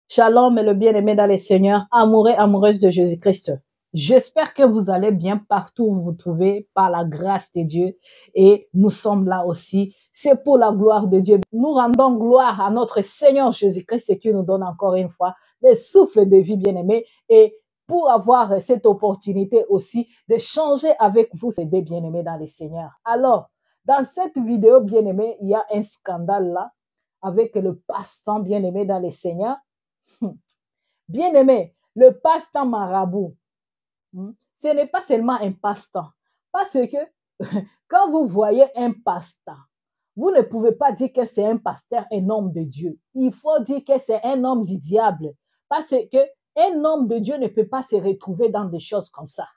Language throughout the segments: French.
Shalom et le bien-aimé dans les Seigneurs, amoureux et amoureuses de Jésus-Christ. J'espère que vous allez bien partout où vous vous trouvez par la grâce de Dieu et nous sommes là aussi. C'est pour la gloire de Dieu. Nous rendons gloire à notre Seigneur Jésus-Christ qui nous donne encore une fois le souffle de vie bien-aimé et pour avoir cette opportunité aussi de changer avec vous, des bien-aimés dans les Seigneurs. Alors, dans cette vidéo bien-aimé, il y a un scandale là avec le passe-temps bien-aimé dans les Seigneurs. Bien-aimé, le passe-temps marabout, ce n'est pas seulement un passe-temps. Parce que quand vous voyez un passe-temps, vous ne pouvez pas dire que c'est un pasteur, un homme de Dieu. Il faut dire que c'est un homme du diable. Parce que un homme de Dieu ne peut pas se retrouver dans des choses comme ça.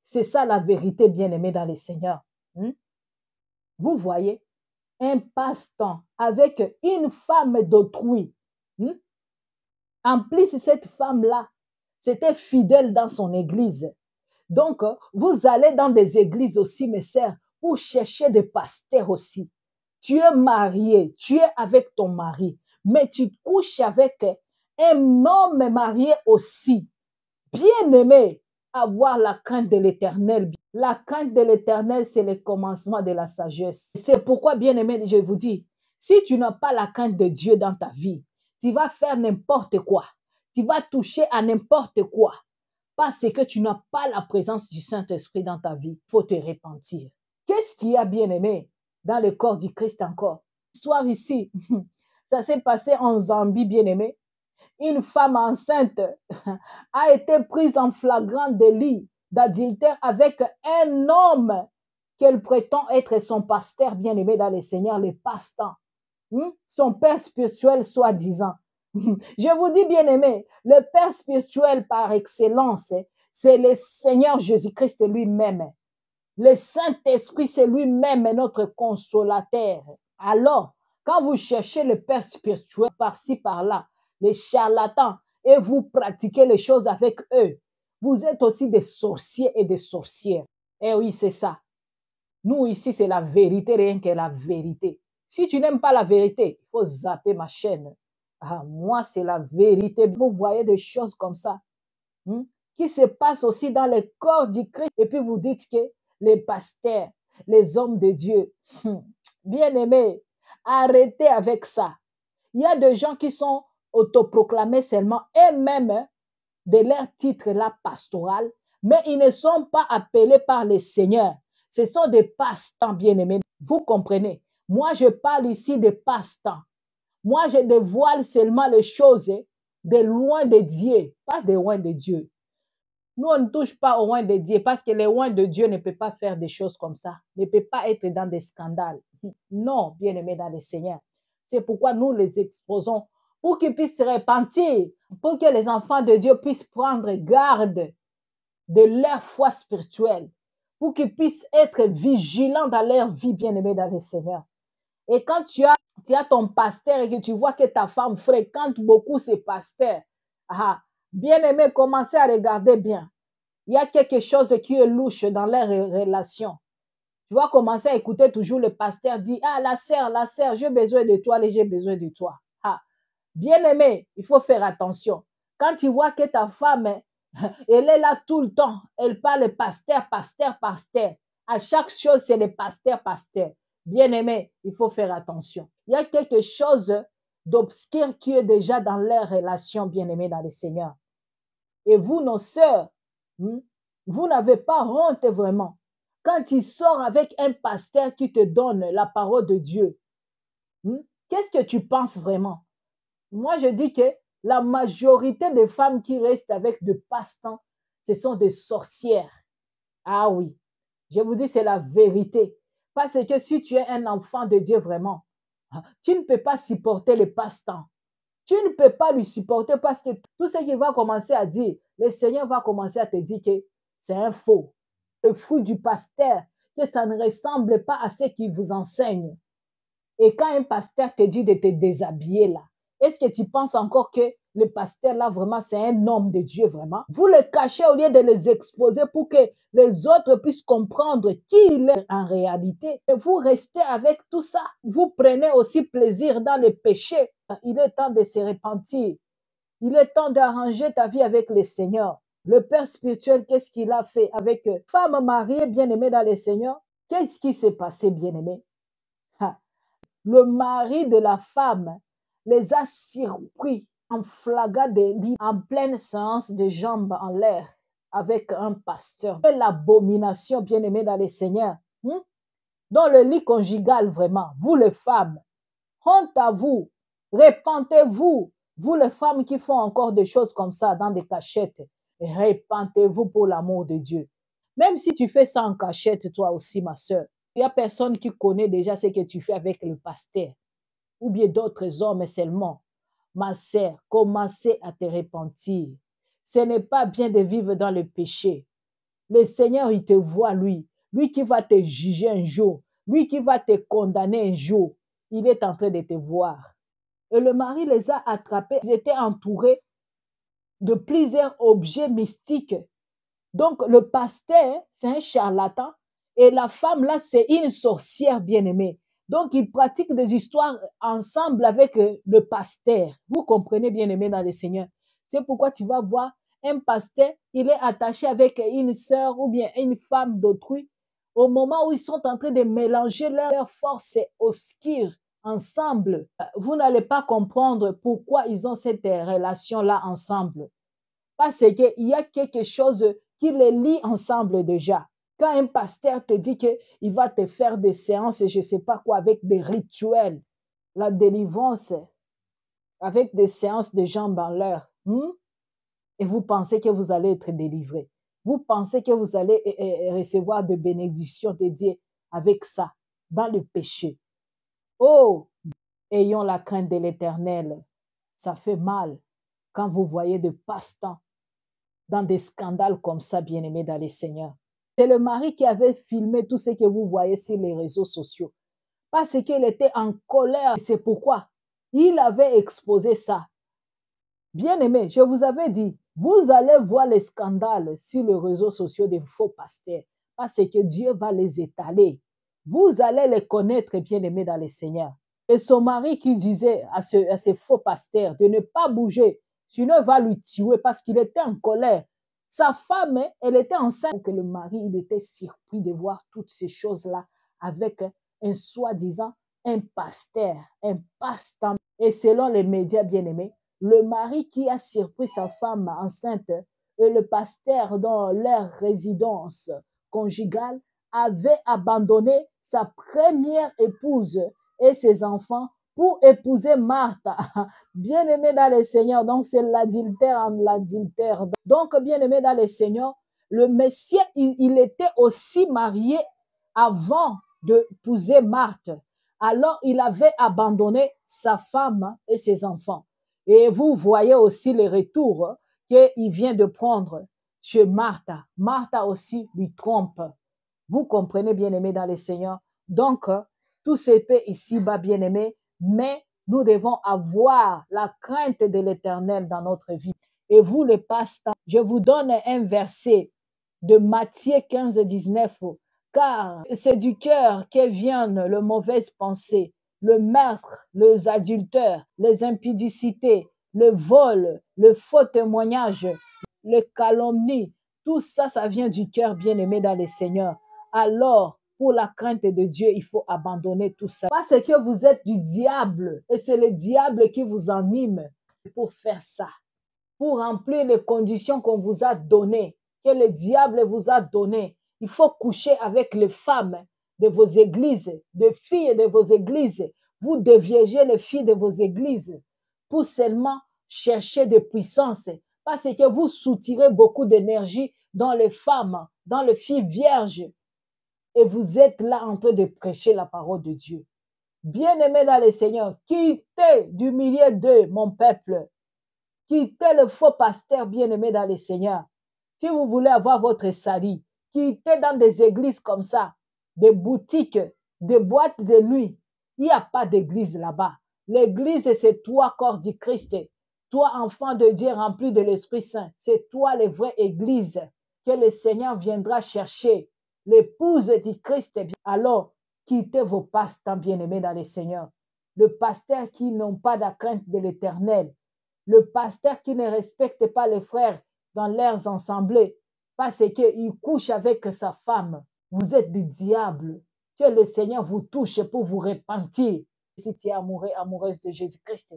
C'est ça la vérité, bien-aimé dans les Seigneurs. Vous voyez, un passe-temps avec une femme d'autrui. En plus, cette femme-là, c'était fidèle dans son église. Donc, vous allez dans des églises aussi, mes sœurs, pour chercher des pasteurs aussi. Tu es marié, tu es avec ton mari, mais tu couches avec un homme marié aussi. Bien-aimé, avoir la crainte de l'Éternel. La crainte de l'Éternel, c'est le commencement de la sagesse. C'est pourquoi, bien-aimé, je vous dis, si tu n'as pas la crainte de Dieu dans ta vie, tu vas faire n'importe quoi. Tu vas toucher à n'importe quoi. Parce que tu n'as pas la présence du Saint-Esprit dans ta vie. Il faut te repentir. Qu'est-ce qu'il y a, bien-aimé, dans le corps du Christ encore? L'histoire ici, ça s'est passé en Zambie, bien-aimé. Une femme enceinte a été prise en flagrant délit d'adultère avec un homme qu'elle prétend être son pasteur bien-aimé dans les Seigneurs, le passe-temps. Son père spirituel soi-disant. Je vous dis bien-aimé, le père spirituel par excellence, c'est le Seigneur Jésus-Christ lui-même. Le Saint-Esprit, c'est lui-même notre consolateur. Alors, quand vous cherchez le père spirituel par-ci, par-là, les charlatans, et vous pratiquez les choses avec eux, vous êtes aussi des sorciers et des sorcières. Eh oui, c'est ça. Nous, ici, c'est la vérité, rien que la vérité. Si tu n'aimes pas la vérité, il faut zapper ma chaîne. Ah, moi, c'est la vérité. Vous voyez des choses comme ça qui se passent aussi dans le corps du Christ. Et puis vous dites que les pasteurs, les hommes de Dieu, bien aimés, arrêtez avec ça. Il y a des gens qui sont autoproclamés seulement eux-mêmes de leur titre là pastoral, mais ils ne sont pas appelés par le Seigneur. Ce sont des passe-temps, bien-aimés. Vous comprenez? Moi, je parle ici de passe-temps. Moi, je dévoile seulement les choses de loin de Dieu, pas de loin de Dieu. Nous, on ne touche pas au loin de Dieu parce que le loin de Dieu ne peut pas faire des choses comme ça, ne peut pas être dans des scandales. Non, bien-aimés dans le Seigneur. C'est pourquoi nous les exposons pour qu'ils puissent se repentir, pour que les enfants de Dieu puissent prendre garde de leur foi spirituelle, pour qu'ils puissent être vigilants dans leur vie, bien-aimés dans le Seigneur. Et quand tu as ton pasteur et que tu vois que ta femme fréquente beaucoup ces pasteurs, bien-aimé, commencez à regarder bien. Il y a quelque chose qui est louche dans leurs relations. Tu vas commencer à écouter toujours le pasteur dire, ah, la sœur, j'ai besoin de toi, j'ai besoin de toi. Bien-aimé, il faut faire attention. Quand tu vois que ta femme, elle est là tout le temps, elle parle pasteur, pasteur, pasteur. À chaque chose, c'est le pasteur, pasteur. Bien-aimé, il faut faire attention. Il y a quelque chose d'obscur qui est déjà dans leur relation, bien-aimé dans le Seigneur. Et vous, nos sœurs, vous n'avez pas honte vraiment. Quand il sort avec un pasteur qui te donne la parole de Dieu, qu'est-ce que tu penses vraiment? Moi, je dis que la majorité des femmes qui restent avec de passe-temps, ce sont des sorcières. Ah oui, je vous dis, c'est la vérité. Parce que si tu es un enfant de Dieu vraiment, tu ne peux pas supporter le passe-temps. Tu ne peux pas lui supporter parce que tout ce qu'il va commencer à dire, le Seigneur va commencer à te dire que c'est un faux. Le fruit du pasteur, que ça ne ressemble pas à ce qu'il vous enseigne. Et quand un pasteur te dit de te déshabiller là, Est-ce que tu penses encore que le pasteur là vraiment c'est un homme de Dieu vraiment? Vous le cachez au lieu de les exposer pour que les autres puissent comprendre qui il est en réalité. Et vous restez avec tout ça. Vous prenez aussi plaisir dans le péché. Il est temps de se repentir. Il est temps d'arranger ta vie avec le Seigneur. Le Père spirituel, qu'est-ce qu'il a fait avec femme mariée bien-aimée dans le Seigneur? Qu'est-ce qui s'est passé, bien-aimé? Le mari de la femme les a surpris en flagrant délit, en pleine séance de jambes en l'air avec un pasteur. Quelle abomination, bien-aimé dans le Seigneur. Dans le lit conjugal, vraiment, vous les femmes, honte à vous, répentez-vous, vous les femmes qui font encore des choses comme ça dans des cachettes, répentez-vous pour l'amour de Dieu. Même si tu fais ça en cachette, toi aussi, ma soeur, il n'y a personne qui connaît déjà ce que tu fais avec le pasteur ou bien d'autres hommes seulement. Ma sœur, commencez à te repentir. Ce n'est pas bien de vivre dans le péché. Le Seigneur, il te voit, lui qui va te juger un jour, lui qui va te condamner un jour. Il est en train de te voir. Et le mari les a attrapés. Ils étaient entourés de plusieurs objets mystiques. Donc, le pasteur, c'est un charlatan. Et la femme, là, c'est une sorcière bien-aimée. Donc, ils pratiquent des histoires ensemble avec le pasteur. Vous comprenez, bien-aimé dans le Seigneur. C'est pourquoi tu vas voir un pasteur, il est attaché avec une sœur ou bien une femme d'autrui. Au moment où ils sont en train de mélanger leurs forces obscures ensemble, vous n'allez pas comprendre pourquoi ils ont cette relation-là ensemble. Parce qu'il y a quelque chose qui les lie ensemble déjà. Quand un pasteur te dit qu'il va te faire des séances, je ne sais pas quoi, avec des rituels, la délivrance, avec des séances de jambes en l'air, et vous pensez que vous allez être délivré. Vous pensez que vous allez recevoir des bénédictions de Dieu avec ça, dans le péché. Oh, ayons la crainte de l'Éternel. Ça fait mal quand vous voyez de passe-temps dans des scandales comme ça, bien-aimés dans les Seigneurs. C'est le mari qui avait filmé tout ce que vous voyez sur les réseaux sociaux. Parce qu'il était en colère. C'est pourquoi il avait exposé ça. Bien-aimés, je vous avais dit, vous allez voir les scandales sur les réseaux sociaux des faux pasteurs. Parce que Dieu va les étaler. Vous allez les connaître, bien-aimés dans les Seigneurs. Et son mari qui disait à ce faux pasteur de ne pas bouger, sinon il va lui tuer parce qu'il était en colère. Sa femme, elle était enceinte. Que le mari, il était surpris de voir toutes ces choses-là avec un soi-disant un pasteur, un pasteur. Et selon les médias bien-aimés, le mari qui a surpris sa femme enceinte et le pasteur dans leur résidence conjugale avait abandonné sa première épouse et ses enfants pour épouser Marthe, bien-aimée dans le Seigneur. Donc, c'est l'adultère en l'adultère. Donc, bien-aimé dans le Seigneur, le Messie, il était aussi marié avant d'épouser Marthe. Alors, il avait abandonné sa femme et ses enfants. Et vous voyez aussi le retour qu'il vient de prendre chez Marthe. Marthe aussi lui trompe. Vous comprenez, bien-aimé dans le Seigneur. Donc, tout se fait ici-bas, bien-aimé, mais nous devons avoir la crainte de l'Éternel dans notre vie. Et vous, les pasteurs, je vous donne un verset de Matthieu 15, 19. Car c'est du cœur que viennent les mauvaises pensées, le meurtre, les adultères, les impudicités, le vol, le faux témoignage, le calomnie. Tout ça, ça vient du cœur, bien-aimé dans le Seigneur. Alors, pour la crainte de Dieu, il faut abandonner tout ça. Parce que vous êtes du diable et c'est le diable qui vous anime pour faire ça, pour remplir les conditions qu'on vous a données, que le diable vous a données. Il faut coucher avec les femmes de vos églises, des filles de vos églises. Vous déviégez les filles de vos églises pour seulement chercher de puissance parce que vous soutirez beaucoup d'énergie dans les femmes, dans les filles vierges. Et vous êtes là en train de prêcher la parole de Dieu. Bien-aimés dans le Seigneur, quittez du milieu d'eux, mon peuple. Quittez le faux pasteur bien-aimé dans le Seigneur. Si vous voulez avoir votre salut, quittez dans des églises comme ça, des boutiques, des boîtes de nuit. Il n'y a pas d'église là-bas. L'église, c'est toi, corps du Christ. Toi, enfant de Dieu rempli de l'Esprit Saint. C'est toi, la vraie église, que le Seigneur viendra chercher. L'épouse du Christ. Alors, quittez vos pasteurs bien-aimés dans le Seigneur. Le pasteur qui n'ont pas de crainte de l'Éternel. Le pasteur qui ne respecte pas les frères dans leurs assemblées parce qu'il couche avec sa femme. Vous êtes des diables. Que le Seigneur vous touche pour vous repentir. Si tu es amoureux, amoureuse de Jésus-Christ,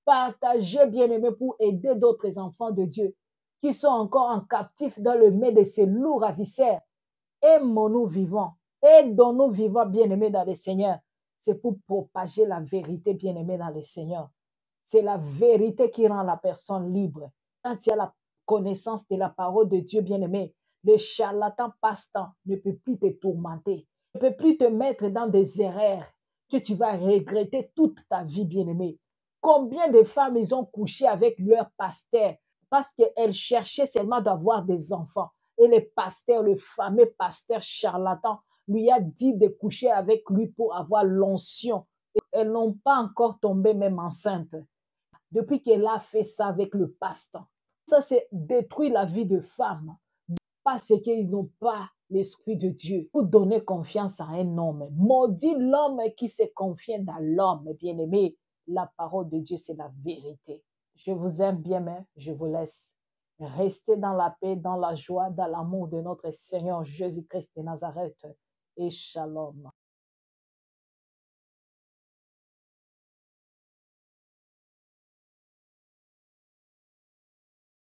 partagez, bien-aimés, pour aider d'autres enfants de Dieu qui sont encore en captif dans le main de ces lourds ravisseurs. Aimons-nous vivants. Aidons-nous vivants, bien-aimés dans le Seigneur. C'est pour propager la vérité, bien-aimés dans le Seigneur. C'est la vérité qui rend la personne libre. Quand il y a la connaissance de la parole de Dieu, bien-aimé, le charlatan passe-temps ne peut plus te tourmenter, ne peut plus te mettre dans des erreurs que tu vas regretter toute ta vie, bien-aimé. Combien de femmes ils ont couché avec leur pasteur parce qu'elles cherchaient seulement d'avoir des enfants. Et le pasteur, le fameux pasteur charlatan, lui a dit de coucher avec lui pour avoir l'onction. Elles n'ont pas encore tombé même enceinte depuis qu'elle a fait ça avec le passe-temps. Ça, c'est détruire la vie de femmes parce qu'ils n'ont pas l'Esprit de Dieu pour donner confiance à un homme. Maudit l'homme qui se confie dans l'homme, bien-aimé. La parole de Dieu, c'est la vérité. Je vous aime bien, mais je vous laisse. Restez dans la paix, dans la joie, dans l'amour de notre Seigneur Jésus-Christ de Nazareth. Et shalom.